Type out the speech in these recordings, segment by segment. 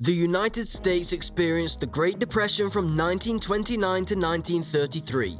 The United States experienced the Great Depression from 1929 to 1933.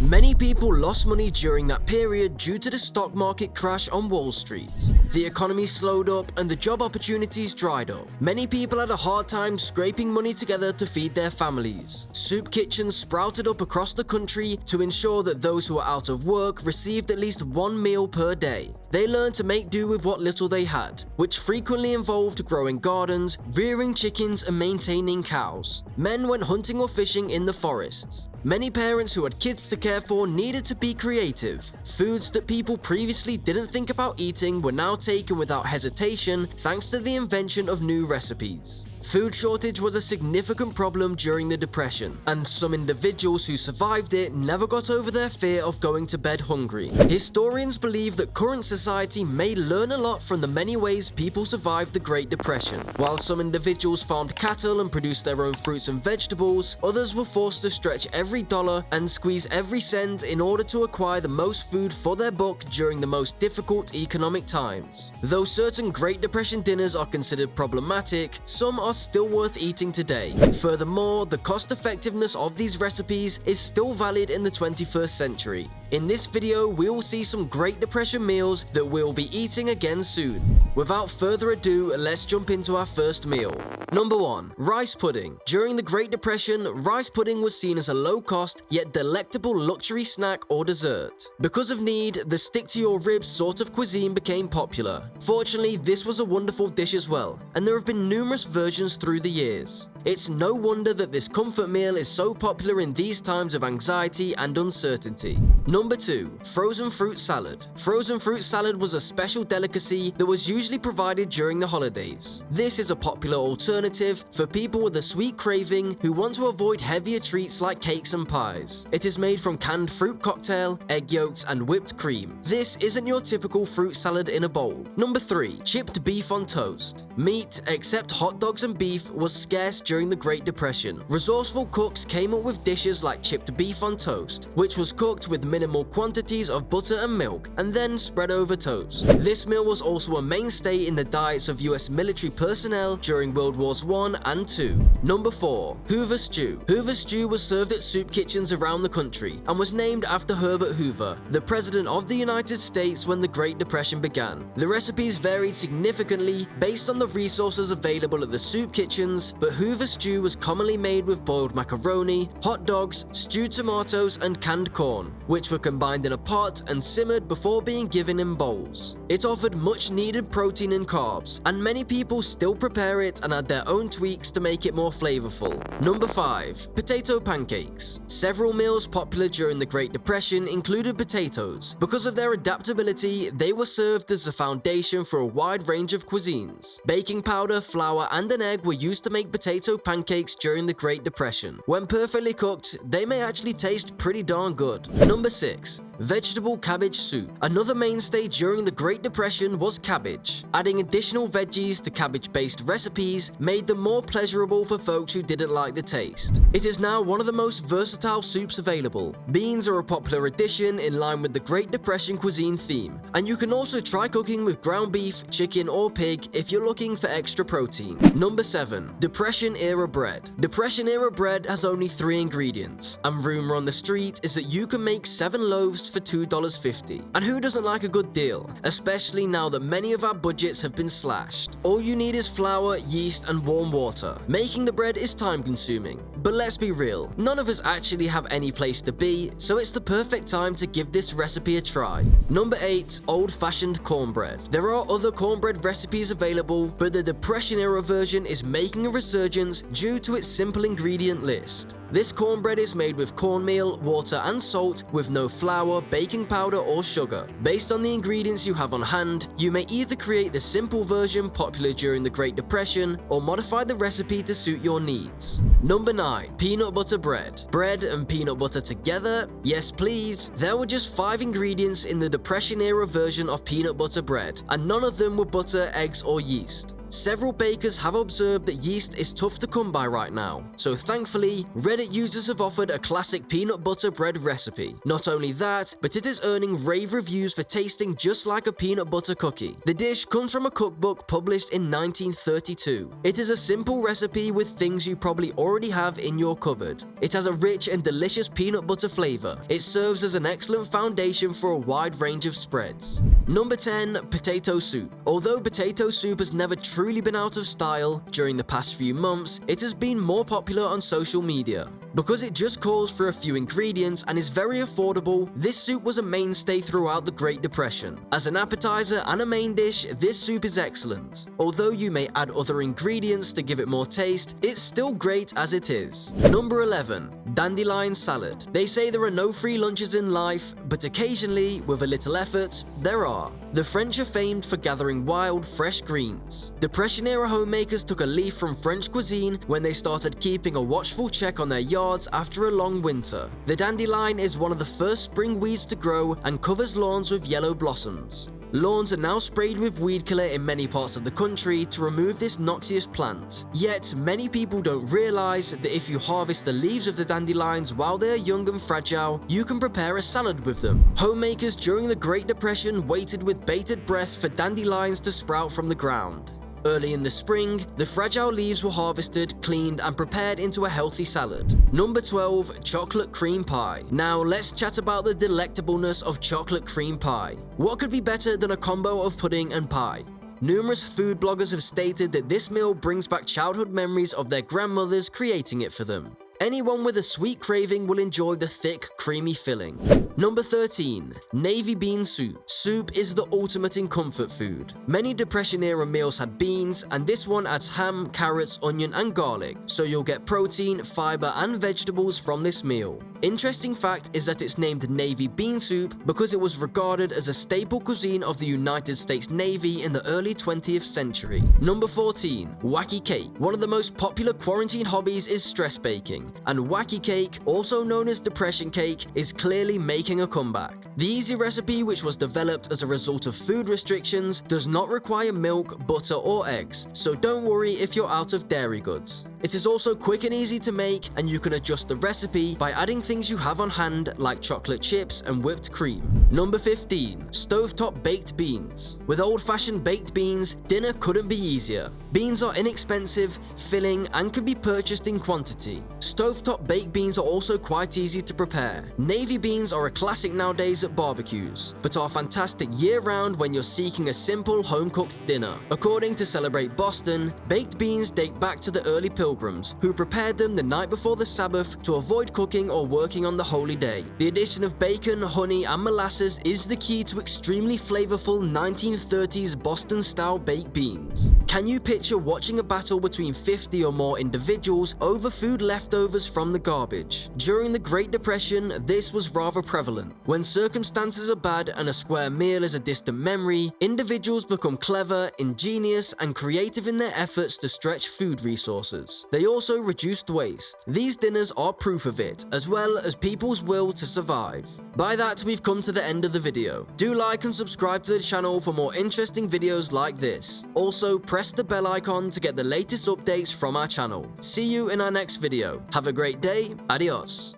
Many people lost money during that period due to the stock market crash on Wall Street. The economy slowed up and the job opportunities dried up. Many people had a hard time scraping money together to feed their families. Soup kitchens sprouted up across the country to ensure that those who were out of work received at least one meal per day. They learned to make do with what little they had, which frequently involved growing gardens, rearing chickens, and maintaining cows. Men went hunting or fishing in the forests. Many parents who had kids to care for needed to be creative. Foods that people previously didn't think about eating were now taken without hesitation thanks to the invention of new recipes. Food shortage was a significant problem during the Depression, and some individuals who survived it never got over their fear of going to bed hungry. Historians believe that current society may learn a lot from the many ways people survived the Great Depression. While some individuals farmed cattle and produced their own fruits and vegetables, others were forced to stretch every dollar and squeeze every cent in order to acquire the most food for their buck during the most difficult economic times. Though certain Great Depression dinners are considered problematic, some are still worth eating today. Furthermore, the cost-effectiveness of these recipes is still valid in the 21st century. In this video, we will see some Great Depression meals that we'll be eating again soon. Without further ado, let's jump into our first meal. Number 1. Rice pudding. During the Great Depression, rice pudding was seen as a low-cost yet delectable luxury snack or dessert. Because of need, the stick-to-your-ribs sort of cuisine became popular. Fortunately, this was a wonderful dish as well, and there have been numerous versions through the years. It's no wonder that this comfort meal is so popular in these times of anxiety and uncertainty. Number 2. Frozen fruit salad. Frozen fruit salad was a special delicacy that was usually provided during the holidays. This is a popular alternative for people with a sweet craving who want to avoid heavier treats like cakes and pies. It is made from canned fruit cocktail, egg yolks, and whipped cream. This isn't your typical fruit salad in a bowl. Number 3. Chipped beef on toast. Meat, except hot dogs and beef, was scarce during the Great Depression. Resourceful cooks came up with dishes like chipped beef on toast, which was cooked with minimal quantities of butter and milk and then spread over toast. This meal was also a mainstay in the diets of US military personnel during World Wars I and II. Number 4. Hoover stew. Hoover stew was served at soup kitchens around the country and was named after Herbert Hoover, the President of the United States when the Great Depression began. The recipes varied significantly based on the resources available at the soup kitchens, but Hoover stew was commonly made with boiled macaroni, hot dogs, stewed tomatoes, and canned corn, which were combined in a pot and simmered before being given in bowls. It offered much needed protein and carbs, and many people still prepare it and add their own tweaks to make it more flavorful. Number 5. Potato pancakes. Several meals popular during the Great Depression included potatoes. Because of their adaptability, they were served as a foundation for a wide range of cuisines. Baking powder, flour, and an egg were used to make potato pancakes during the Great Depression. When perfectly cooked, they may actually taste pretty darn good. Number 6. Vegetable cabbage soup. Another mainstay during the Great Depression was cabbage. Adding additional veggies to cabbage-based recipes made them more pleasurable for folks who didn't like the taste. It is now one of the most versatile soups available. Beans are a popular addition in line with the Great Depression cuisine theme, and you can also try cooking with ground beef, chicken, or pig if you're looking for extra protein. Number 7. Depression-era bread. Depression-era bread has only 3 ingredients, and rumor on the street is that you can make 7 loaves for $2.50. And who doesn't like a good deal, especially now that many of our budgets have been slashed? All you need is flour, yeast, and warm water. Making the bread is time consuming, but let's be real, none of us actually have any place to be, so it's the perfect time to give this recipe a try. Number 8. Old-fashioned cornbread. There are other cornbread recipes available, but the Depression-era version is making a resurgence due to its simple ingredient list. This cornbread is made with cornmeal, water, and salt with no flour, baking powder, or sugar. Based on the ingredients you have on hand, you may either create the simple version popular during the Great Depression or modify the recipe to suit your needs. Number 9. Peanut butter bread. Bread and peanut butter together? Yes please. There were just 5 ingredients in the Depression-era version of peanut butter bread, and none of them were butter, eggs, or yeast. Several bakers have observed that yeast is tough to come by right now, so thankfully, Reddit users have offered a classic peanut butter bread recipe. Not only that, but it is earning rave reviews for tasting just like a peanut butter cookie. The dish comes from a cookbook published in 1932. It is a simple recipe with things you probably already have in your cupboard. It has a rich and delicious peanut butter flavor. It serves as an excellent foundation for a wide range of spreads. Number 10. Potato soup. Although potato soup has never truly been out of style, during the past few months, it has been more popular on social media. Because it just calls for a few ingredients and is very affordable, this soup was a mainstay throughout the Great Depression. As an appetizer and a main dish, this soup is excellent. Although you may add other ingredients to give it more taste, it's still great as it is. Number 11. Dandelion salad. They say there are no free lunches in life, but occasionally, with a little effort, there are. The French are famed for gathering wild, fresh greens. Depression-era homemakers took a leaf from French cuisine when they started keeping a watchful check on their yards after a long winter. The dandelion is one of the first spring weeds to grow and covers lawns with yellow blossoms. Lawns are now sprayed with weed killer in many parts of the country to remove this noxious plant. Yet, many people don't realize that if you harvest the leaves of the dandelions while they are young and fragile, you can prepare a salad with them. Homemakers during the Great Depression waited with bated breath for dandelions to sprout from the ground. Early in the spring, the fragile leaves were harvested, cleaned, and prepared into a healthy salad. Number 12. Chocolate cream pie. Now let's chat about the delectableness of chocolate cream pie. What could be better than a combo of pudding and pie? Numerous food bloggers have stated that this meal brings back childhood memories of their grandmothers creating it for them. Anyone with a sweet craving will enjoy the thick, creamy filling. Number 13. Navy bean soup. Soup is the ultimate in comfort food. Many Depression-era meals had beans, and this one adds ham, carrots, onion, and garlic, so you'll get protein, fiber, and vegetables from this meal. Interesting fact is that it's named Navy bean soup because it was regarded as a staple cuisine of the United States Navy in the early 20th century. Number 14. Wacky cake. One of the most popular quarantine hobbies is stress baking, and wacky cake, also known as depression cake, is clearly making a comeback. The easy recipe, which was developed as a result of food restrictions, does not require milk, butter, or eggs, so don't worry if you're out of dairy goods. It is also quick and easy to make, and you can adjust the recipe by adding things you have on hand like chocolate chips and whipped cream. Number 15. Stovetop baked beans. With old-fashioned baked beans, dinner couldn't be easier. Beans are inexpensive, filling, and can be purchased in quantity. Stovetop baked beans are also quite easy to prepare. Navy beans are a classic nowadays at barbecues, but are fantastic year-round when you're seeking a simple home-cooked dinner. According to Celebrate Boston, baked beans date back to the early pilgrims, who prepared them the night before the Sabbath to avoid cooking or working on the holy day. The addition of bacon, honey, and molasses is the key to extremely flavorful 1930s Boston-style baked beans. Can you picture watching a battle between 50 or more individuals over food leftovers from the garbage? During the Great Depression, this was rather prevalent. When circumstances are bad and a square meal is a distant memory, individuals become clever, ingenious, and creative in their efforts to stretch food resources. They also reduced waste. These dinners are proof of it, as well as people's will to survive. By that, we've come to the end of the video. Do like and subscribe to the channel for more interesting videos like this. Also, press the bell icon to get the latest updates from our channel. See you in our next video. Have a great day. Adios.